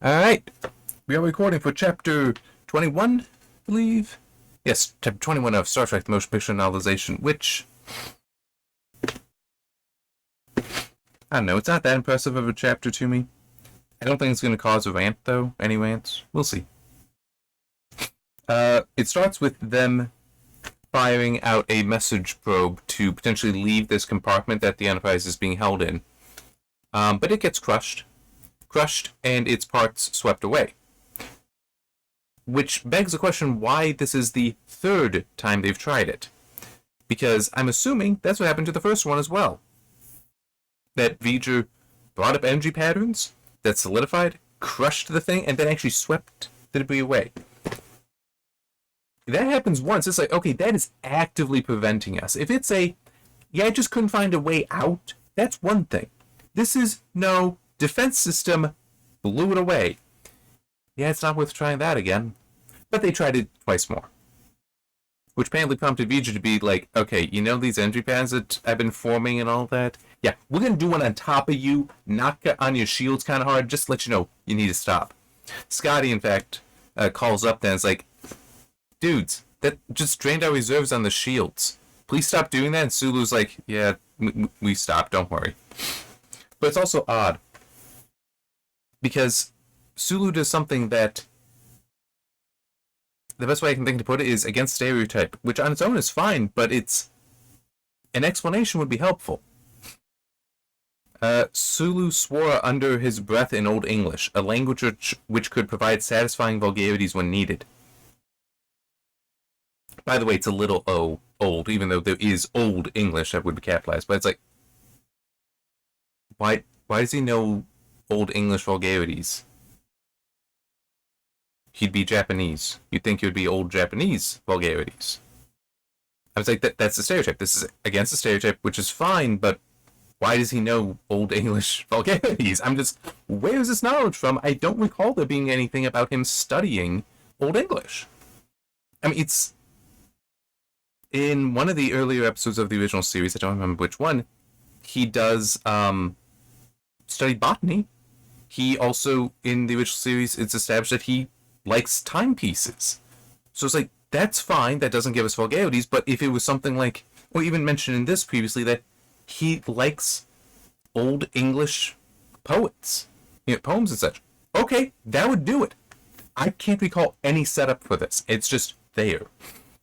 Alright, we are recording for chapter 21, I believe. Yes, chapter 21 of Star Trek, the motion picture novelization, which, I don't know, it's not that impressive of a chapter to me. I don't think it's going to cause a rant, though. Any rants? We'll see. It starts with them firing out a message probe to potentially leave this compartment that the Enterprise is being held in. But it gets crushed, and its parts swept away. Which begs the question why this is the third time they've tried it. Because I'm assuming that's what happened to the first one as well. That V'ger brought up energy patterns that solidified, crushed the thing, and then actually swept the debris away. If that happens once, it's like, okay, that is actively preventing us. If it's I just couldn't find a way out, that's one thing. This is, no, defense system blew it away. Yeah, it's not worth trying that again. But they tried it twice more. Which apparently prompted V'ger to be like, okay, you know these energy patterns that I've been forming and all that? Yeah, we're going to do one on top of you, knock on your shields kind of hard, just to let you know you need to stop. Scotty, in fact, calls up then and is like, dudes, that just drained our reserves on the shields. Please stop doing that. And Sulu's like, yeah, we stopped, don't worry. But it's also odd. Because Sulu does something that, the best way I can think to put it is against stereotype, which on its own is fine, but an explanation would be helpful. Sulu swore under his breath in Old English, a language which could provide satisfying vulgarities when needed. By the way, it's a little old, even though there is Old English that would be capitalized, but it's like, why does he know Old English vulgarities? He'd be Japanese. You'd think it would be Old Japanese vulgarities. I was like, that's the stereotype. This is against the stereotype, which is fine, but why does he know Old English vulgarities? Where is this knowledge from? I don't recall there being anything about him studying Old English. I mean, it's in one of the earlier episodes of the original series, I don't remember which one, he does study botany. He also, in the original series, it's established that he likes timepieces. So it's like, that's fine, that doesn't give us vulgarities, but if it was something like, or even mentioned in this previously, that he likes Old English poets, poems and such, okay, that would do it. I can't recall any setup for this. It's just there.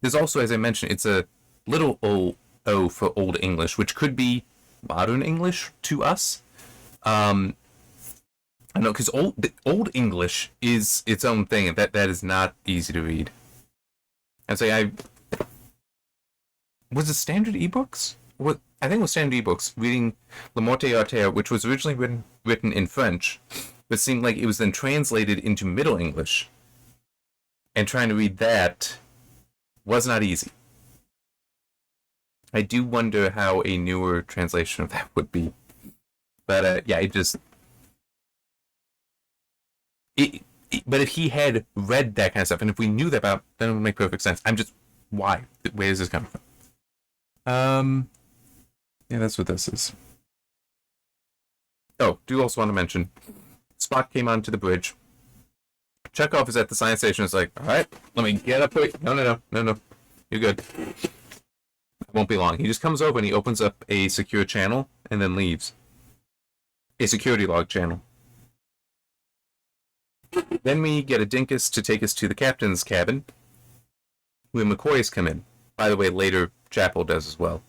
There's also, as I mentioned, it's a little O for Old English, which could be modern English to us. I know, because old English is its own thing, and that is not easy to read. I'd say was it standard ebooks? I think it was standard ebooks, reading Le Morte Arter, which was originally written in French, but seemed like it was then translated into Middle English. And trying to read that was not easy. I do wonder how a newer translation of that would be. But yeah, but if he had read that kind of stuff, and if we knew that about, then it would make perfect sense. Why? Where is this coming from? Yeah, that's what this is. Oh, do also want to mention, Spock came onto the bridge. Chekhov is at the science station. It's like, all right, let me get up here. No. You're good. It won't be long. He just comes over and he opens up a secure channel and then leaves. A security log channel. Then we get a Dinkus to take us to the captain's cabin, where McCoy's come in. By the way, later Chapel does as well.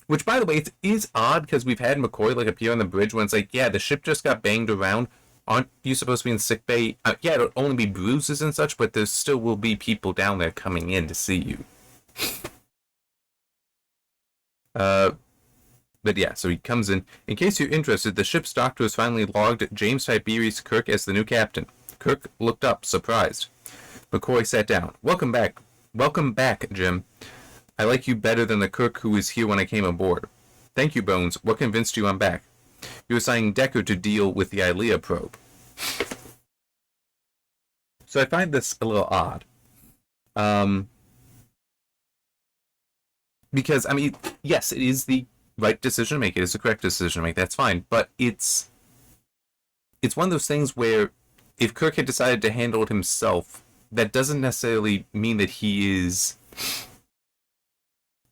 Which, by the way, it is odd because we've had McCoy appear on the bridge when it's like, yeah, the ship just got banged around. Aren't you supposed to be in sickbay? Yeah, it'll only be bruises and such, but there still will be people down there coming in to see you. But yeah, so he comes in. In case you're interested, the ship's doctor has finally logged James Tiberius Kirk as the new captain. Kirk looked up, surprised. McCoy sat down. Welcome back, Jim. I like you better than the Kirk who was here when I came aboard. Thank you, Bones. What convinced you I'm back? You're assigning Decker to deal with the ILEA probe. So I find this a little odd. Because, I mean, yes, it is the right decision to make. It is the correct decision to make. That's fine. But it's one of those things where if Kirk had decided to handle it himself, that doesn't necessarily mean that he is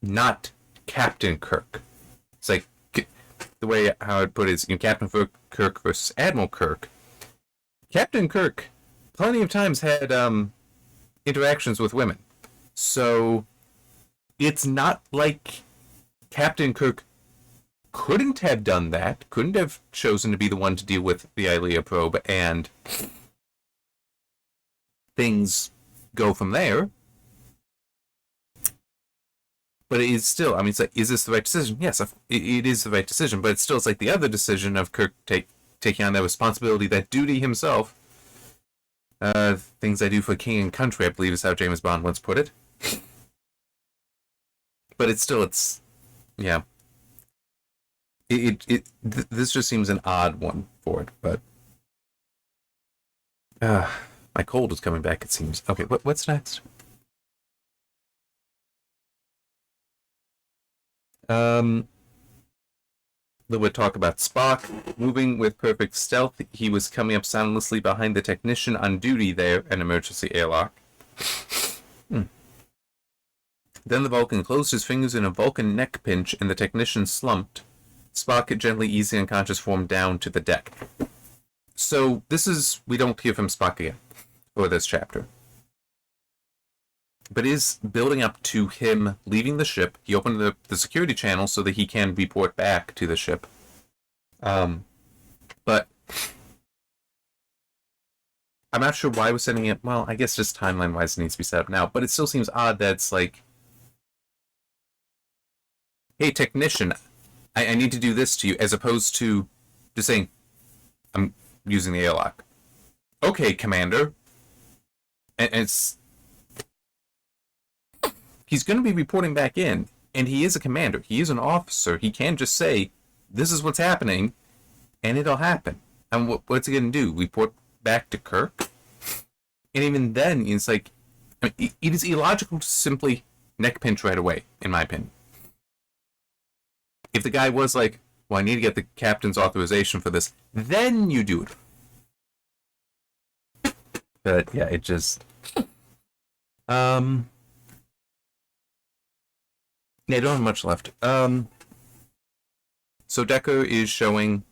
not Captain Kirk. It's like the way how I'd put it is, Captain Kirk versus Admiral Kirk. Captain Kirk, plenty of times had interactions with women, so it's not like Captain Kirk couldn't have done that, couldn't have chosen to be the one to deal with the Ilea probe, and things go from there. But it is still, I mean, it's like, is this the right decision? Yes, it is the right decision, but it's like the other decision of Kirk taking on that responsibility, that duty himself. Things I do for king and country, I believe is how James Bond once put it. But it's yeah. This just seems an odd one for it, but my cold is coming back, it seems. Okay, what's next? We'll talk about Spock. Moving with perfect stealth, he was coming up soundlessly behind the technician on duty there, an emergency airlock. Then the Vulcan closed his fingers in a Vulcan neck pinch, and the technician slumped. Spock gently eased the unconscious form down to the deck. So this is, we don't hear from Spock again for this chapter. But is building up to him leaving the ship. He opened the security channel so that he can report back to the ship. But I'm not sure why we're sending it. Well, I guess just timeline-wise it needs to be set up now. But it still seems odd that it's like, hey, technician, I need to do this to you, as opposed to just saying, I'm using the airlock. Okay, Commander. And it's... He's going to be reporting back in, and he is a commander. He is an officer. He can just say, this is what's happening, and it'll happen. And what's he going to do? Report back to Kirk? And even then, it's like, I mean, it is illogical to simply neck pinch right away, in my opinion. If the guy was like, well, I need to get the captain's authorization for this, then you do it. But, yeah, it just... Yeah, I don't have much left. So Decker is showing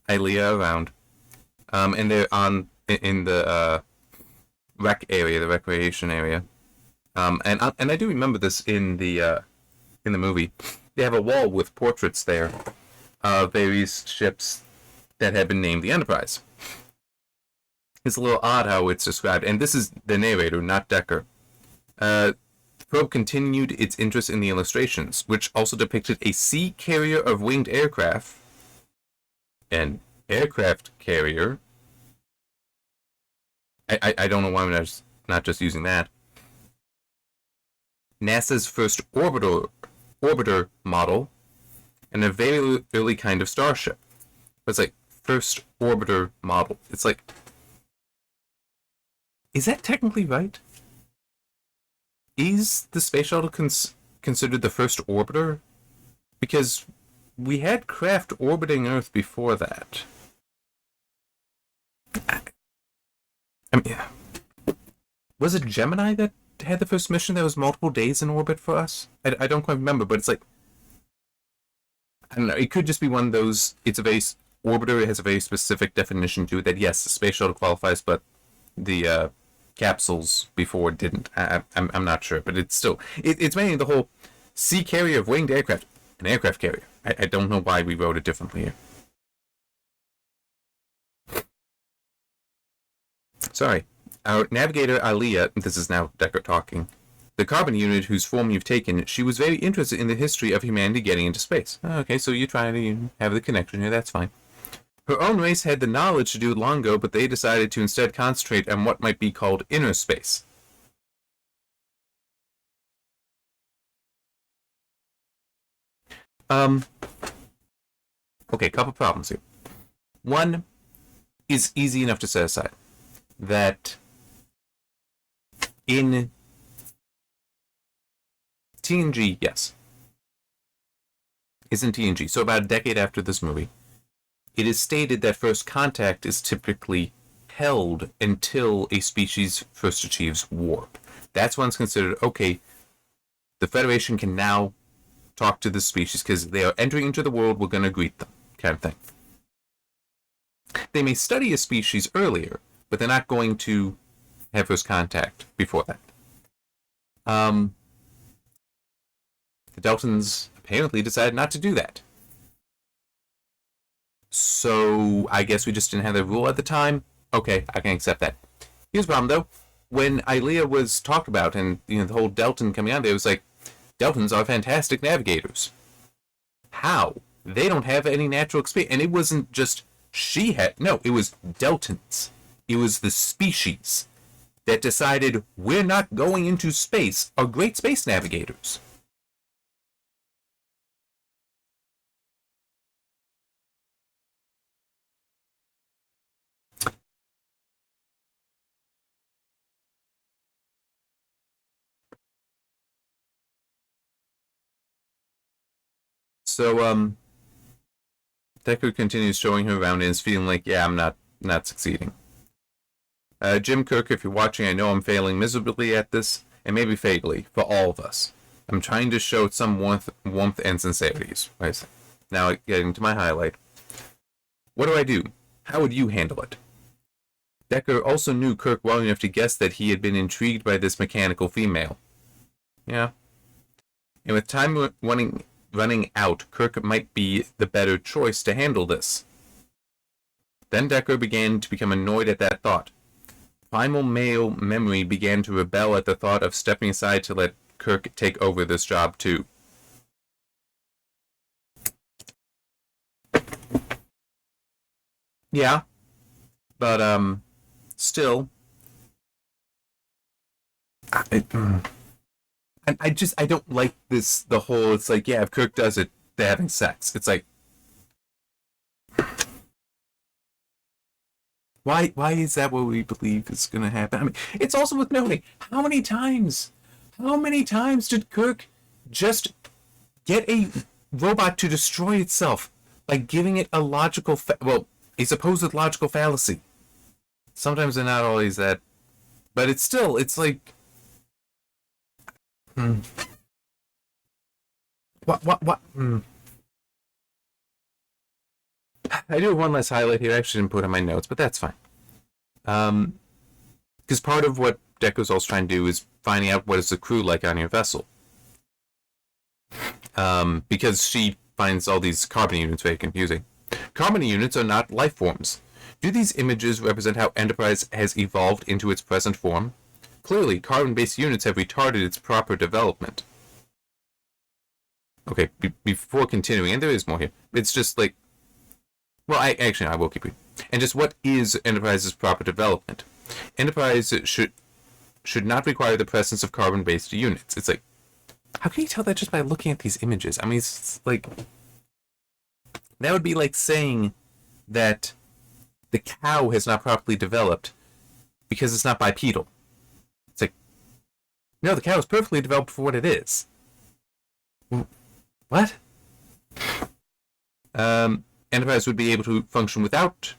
Ilea around. And they're in the rec area, the recreation area. And I do remember this in the movie. They have a wall with portraits there of various ships that have been named the Enterprise. It's a little odd how it's described, and this is the narrator, not Decker. The probe continued its interest in the illustrations, which also depicted a sea carrier of winged aircraft, an aircraft carrier. I don't know why I'm not just using that. NASA's first orbiter model, and a very early kind of starship. But it's like, first orbiter model. It's like, is that technically right? Is the space shuttle considered the first orbiter? Because we had craft orbiting Earth before that. I mean, was it Gemini that had the first mission that was multiple days in orbit for us? I don't quite remember, but it's like, I don't know, it could just be one of those, it's a very, orbiter has a very specific definition to it, that yes, the space shuttle qualifies, but the capsules before didn't. I'm not sure, but it's still, it's mainly the whole sea carrier of winged aircraft, an aircraft carrier. I don't know why we wrote it differently here. Sorry. Our navigator, Ilea, this is now Decker talking, the carbon unit whose form you've taken, she was very interested in the history of humanity getting into space. Okay, so you're trying to have the connection here, that's fine. Her own race had the knowledge to do it long ago, but they decided to instead concentrate on what might be called inner space. Okay, couple problems here. One is easy enough to set aside. That in TNG, yes. Is in TNG. So about a decade after this movie, it is stated that first contact is typically held until a species first achieves warp. That's when it's considered, okay, the Federation can now talk to this species because they are entering into the world, we're going to greet them, kind of thing. They may study a species earlier, but they're not going to have first contact before that. The Deltans apparently decided not to do that. So I guess we just didn't have the rule at the time. Okay, I can accept that. Here's the problem, though. When Ilea was talked about and the whole Deltan coming out there, it was like, Deltans are fantastic navigators. How? They don't have any natural experience. And it wasn't just no, it was Deltans. It was the species that decided we're not going into space are great space navigators. So, Deku continues showing her around and is feeling like, yeah, I'm not succeeding. Jim Kirk, if you're watching, I know I'm failing miserably at this, and maybe fatally, for all of us. I'm trying to show some warmth and sincerities. Right? Now, getting to my highlight. What do I do? How would you handle it? Decker also knew Kirk well enough to guess that he had been intrigued by this mechanical female. Yeah. And with time running out, Kirk might be the better choice to handle this. Then Decker began to become annoyed at that thought. Primal male memory began to rebel at the thought of stepping aside to let Kirk take over this job too. Yeah, but still, I don't like this. The whole, it's like, yeah, if Kirk does it, they're having sex. It's like, why is that what we believe is going to happen? I mean, it's also worth noting, how many times did Kirk just get a robot to destroy itself by giving it a a supposed logical fallacy? Sometimes they're not always that, but it's like, what? I do have one last highlight here. I actually didn't put it in my notes, but that's fine. Because part of what Deku's also trying to do is finding out what is the crew like on your vessel. Because she finds all these carbon units very confusing. Carbon units are not life forms. Do these images represent how Enterprise has evolved into its present form? Clearly, carbon-based units have retarded its proper development. Okay, before continuing, and there is more here, it's just like, well, I will keep it. And just what is Enterprise's proper development? Enterprise should not require the presence of carbon-based units. It's like, how can you tell that just by looking at these images? I mean, it's like, that would be like saying that the cow has not properly developed because it's not bipedal. It's like, no, the cow is perfectly developed for what it is. What? Enterprise would be unable to function without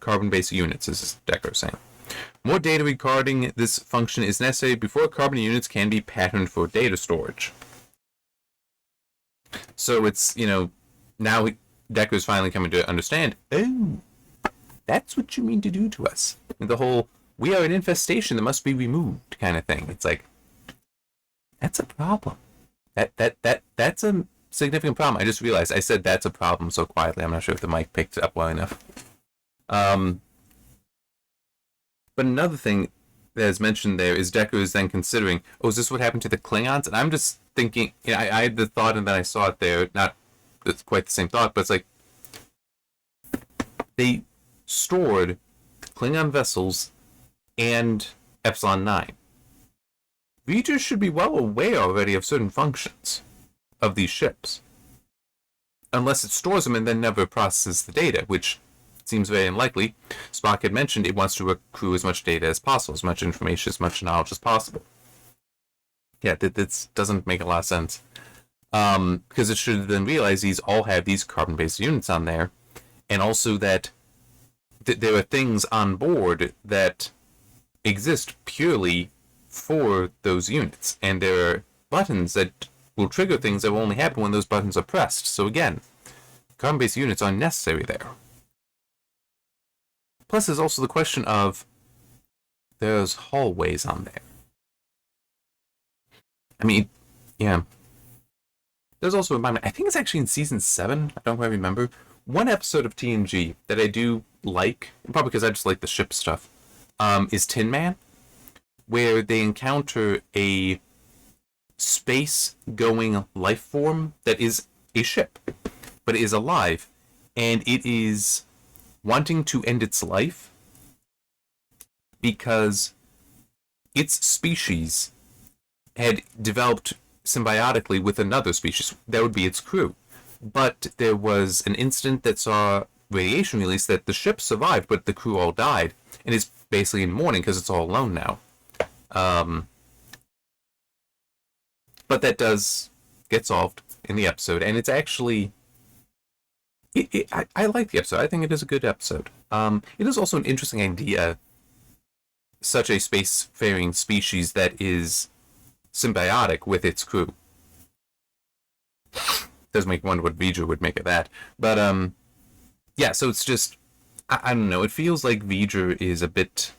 carbon-based units, this is Decker saying. More data regarding this function is necessary before carbon units can be patterned for data storage. So it's, now Decker's finally coming to understand, oh, that's what you mean to do to us. And the whole, we are an infestation that must be removed kind of thing. It's like, that's a problem. That's a significant problem. I just realized I said that's a problem so quietly. I'm not sure if the mic picked it up well enough. But another thing that is mentioned there is Decker is then considering, oh, is this what happened to the Klingons? And I'm just thinking, I had the thought and then I saw it there. Not it's quite the same thought, but it's like they stored Klingon vessels and Epsilon 9. Readers should be well aware already of certain functions of these ships. Unless it stores them and then never processes the data, which seems very unlikely. Spock had mentioned it wants to accrue as much data as possible, as much information, as much knowledge as possible. Yeah, this doesn't make a lot of sense. Because it should then realize these all have these carbon-based units on there, and also that there are things on board that exist purely for those units, and there are buttons that will trigger things that will only happen when those buttons are pressed. So again, carbon-based units are necessary there. Plus, there's also the question of there's hallways on there. I mean, yeah. There's also a moment, I think it's actually in season 7, I don't quite remember, one episode of TNG that I do like, probably because I just like the ship stuff, is Tin Man, where they encounter a space-going life form that is a ship, but it is alive, and it is wanting to end its life because its species had developed symbiotically with another species. That would be its crew. But there was an incident that saw radiation release that the ship survived, but the crew all died, and it's basically in mourning because it's all alone now. But that does get solved in the episode, and it's actually... I like the episode. I think it is a good episode. It is also an interesting idea, such a spacefaring species that is symbiotic with its crew. Does make me wonder what V'ger would make of that. But, yeah, so it's just... I don't know. It feels like V'ger is a bit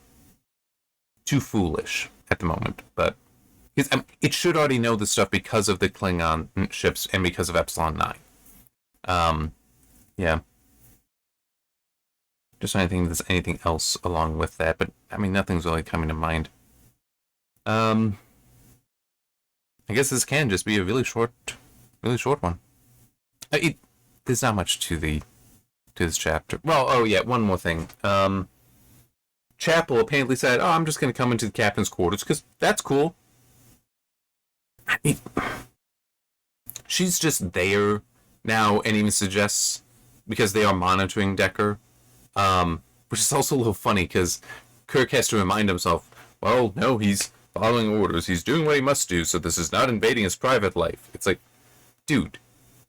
too foolish at the moment, but... it should already know this stuff because of the Klingon ships and because of Epsilon 9. Yeah. Just trying to think if there's anything else along with that, but I mean, nothing's really coming to mind. I guess this can just be a really short one. There's not much to this chapter. Well, oh yeah, one more thing. Chapel apparently said, "Oh, I'm just going to come into the captain's quarters because that's cool." She's just there now, and even suggests because they are monitoring Decker, which is also a little funny because Kirk has to remind himself, well, no, he's following orders, he's doing what he must do, so this is not invading his private life. It's like, dude,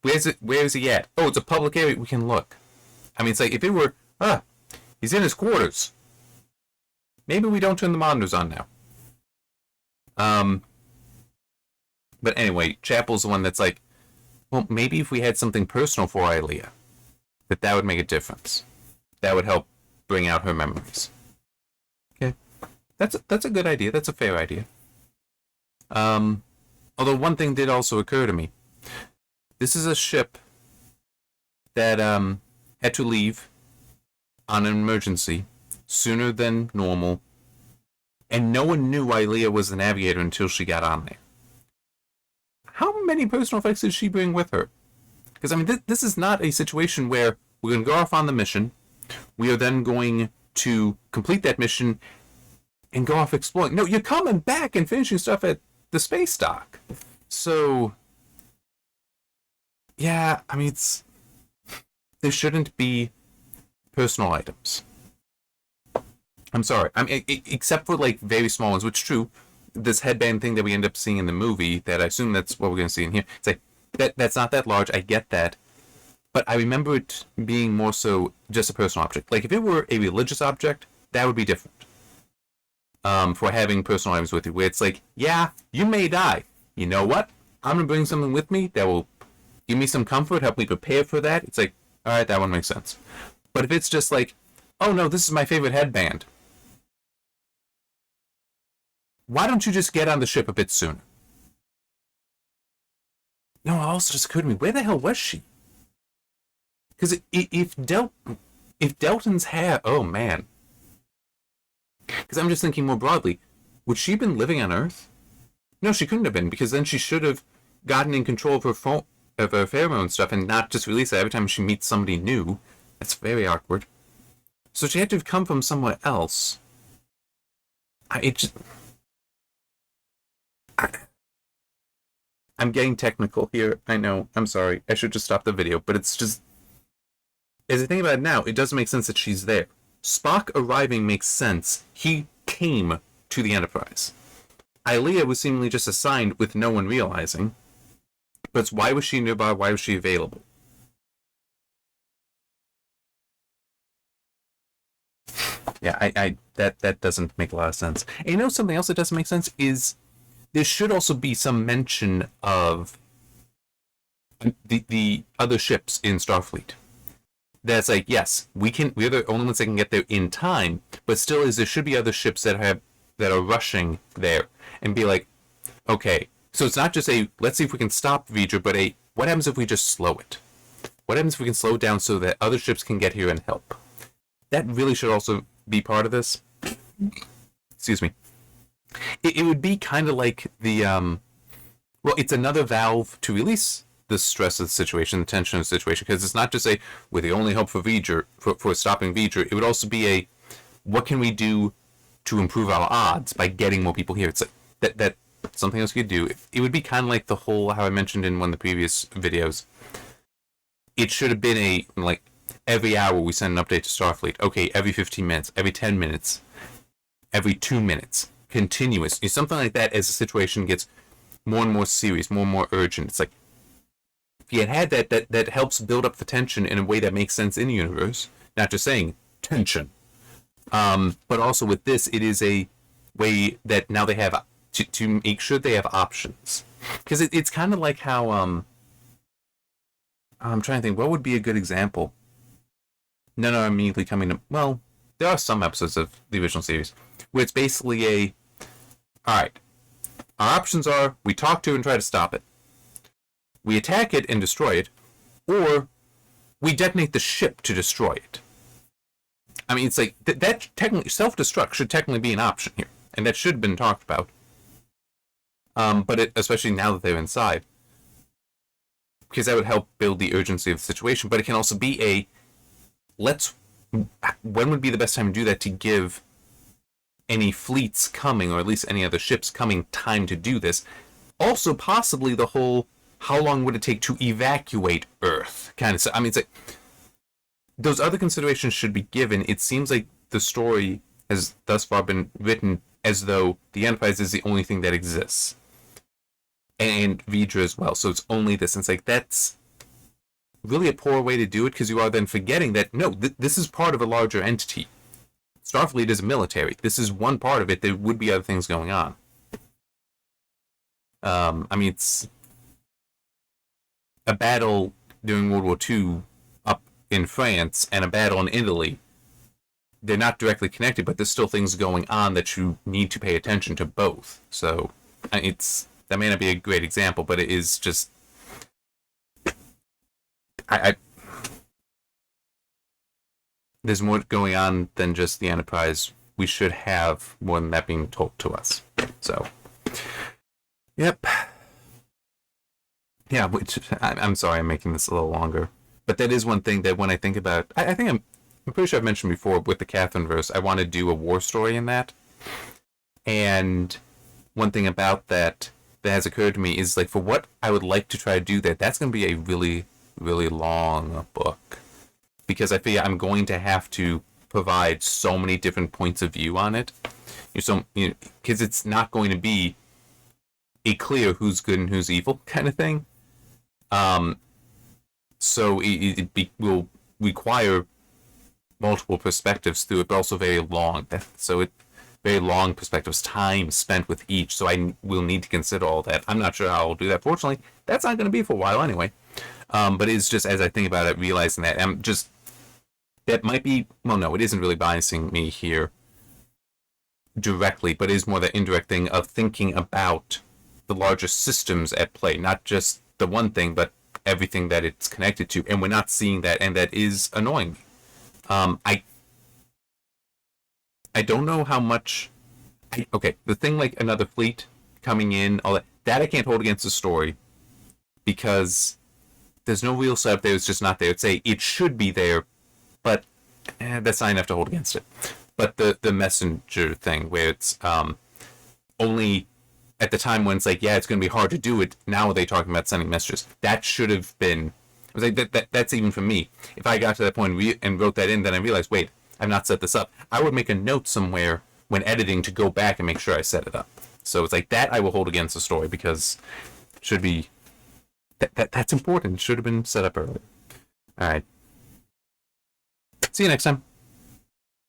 where is he at? Oh, it's a public area, we can look. I mean, it's like, if it were, he's in his quarters. Maybe we don't turn the monitors on now. But anyway, Chapel's the one that's like, well, maybe if we had something personal for Ilea, that would make a difference. That would help bring out her memories. Okay. That's a good idea. That's a fair idea. Although one thing did also occur to me. This is a ship that had to leave on an emergency sooner than normal, and no one knew Ilea was the navigator until she got on there. How many personal effects did she bring with her? Because, I mean, this is not a situation where we're going to go off on the mission. We are then going to complete that mission and go off exploring. No, you're coming back and finishing stuff at the space dock. So, yeah, I mean, there shouldn't be personal items. I'm sorry. I mean, except for, like, very small ones, which is true. This headband thing that we end up seeing in the movie, that I assume that's what we're going to see in here. It's like, that's not that large, I get that. But I remember it being more so just a personal object. Like, if it were a religious object, that would be different. For having personal items with you, where it's like, yeah, you may die. You know what? I'm going to bring something with me that will give me some comfort, help me prepare for that. It's like, alright, that one makes sense. But if it's just like, oh no, this is my favorite headband. Why don't you just get on the ship a bit sooner? No, it also just occurred to me, where the hell was she? Because if Delton's hair, oh man. Because I'm just thinking more broadly, would she have been living on Earth? No, she couldn't have been, because then she should have gotten in control of her pheromone stuff and not just release it every time she meets somebody new. That's very awkward. So she had to have come from somewhere else. I'm getting technical here. I know. I'm sorry. I should just stop the video. But it's just... as I think about it now, it doesn't make sense that she's there. Spock arriving makes sense. He came to the Enterprise. Ilea was seemingly just assigned with no one realizing. But why was she nearby? Why was she available? Yeah, I that doesn't make a lot of sense. And you know something else that doesn't make sense is there should also be some mention of the other ships in Starfleet. That's like, yes, we're the only ones that can get there in time, but still there should be other ships that are rushing there and be like, okay, so it's not just a let's see if we can stop V'ger, but a what happens if we just slow it? What happens if we can slow it down so that other ships can get here and help? That really should also be part of this. Excuse me. It would be kind of like the well, it's another valve to release the stress of the situation, the tension of the situation, because it's not just a we're the only hope for V'ger for stopping V'ger. It would also be a what can we do to improve our odds by getting more people here. It's like that something else you could do. It would be kind of like the whole how I mentioned in one of the previous videos. It should have been a like every hour we send an update to Starfleet. Okay, every 15 minutes, every 10 minutes, every 2 minutes, continuous. Something like that as the situation gets more and more serious, more and more urgent. It's like if you had that helps build up the tension in a way that makes sense in the universe, not just saying tension. But also with this, it is a way that now they have to make sure they have options. Because it's kind of like how I'm trying to think what would be a good example. None are immediately coming to. Well, there are some episodes of the original series where it's basically a. All right, our options are we talk to and try to stop it, we attack it and destroy it, or we detonate the ship to destroy it. I mean, it's like that technically self-destruct should technically be an option here, and that should have been talked about. But especially now that they're inside, because that would help build the urgency of the situation. But it can also be a when would be the best time to do that to give any fleets coming, or at least any other ships coming, time to do this. Also, possibly the whole how long would it take to evacuate Earth kind of stuff. I mean, it's like those other considerations should be given. It seems like the story has thus far been written as though the Enterprise is the only thing that exists, and V'ger as well. So it's only this. And it's like that's really a poor way to do it, because you are then forgetting that no, this is part of a larger entity. Starfleet is a military. This is one part of it. There would be other things going on. I mean, it's a battle during World War II up in France and a battle in Italy. They're not directly connected, but there's still things going on that you need to pay attention to both. So that may not be a great example, but it is just there's more going on than just the Enterprise. We should have more than that being told to us. So, yep. Yeah, I'm sorry I'm making this a little longer. But that is one thing that when I think about... I think I'm pretty sure I've mentioned before with the Catherine verse, I want to do a war story in that. And one thing about that has occurred to me is, like, for what I would like to try to do that's going to be a really, really long book. Because I figure I'm going to have to provide so many different points of view on it. Because it's not going to be a clear who's good and who's evil kind of thing. So it will require multiple perspectives through it, but also very long. Very long perspectives, time spent with each. So I will need to consider all that. I'm not sure how I'll do that. Fortunately, that's not going to be for a while anyway. But it's just as I think about it, realizing that that might be, well, no, it isn't really biasing me here directly, but it is more the indirect thing of thinking about the larger systems at play, not just the one thing, but everything that it's connected to. And we're not seeing that, and that is annoying me. I don't know how much. Okay, the thing like another fleet coming in, all that I can't hold against the story, because there's no real setup there. It's just not there. It's it should be there, but that's not enough to hold against it. But the messenger thing, where it's only at the time when it's like, yeah, it's going to be hard to do it. Now they're talking about sending messages. That should have been. I was like, that's even for me. If I got to that point and wrote that in, then I realized, wait, I've not set this up. I would make a note somewhere when editing to go back and make sure I set it up. So it's like that I will hold against the story, because it should be that's important. It should have been set up earlier. All right. See you next time.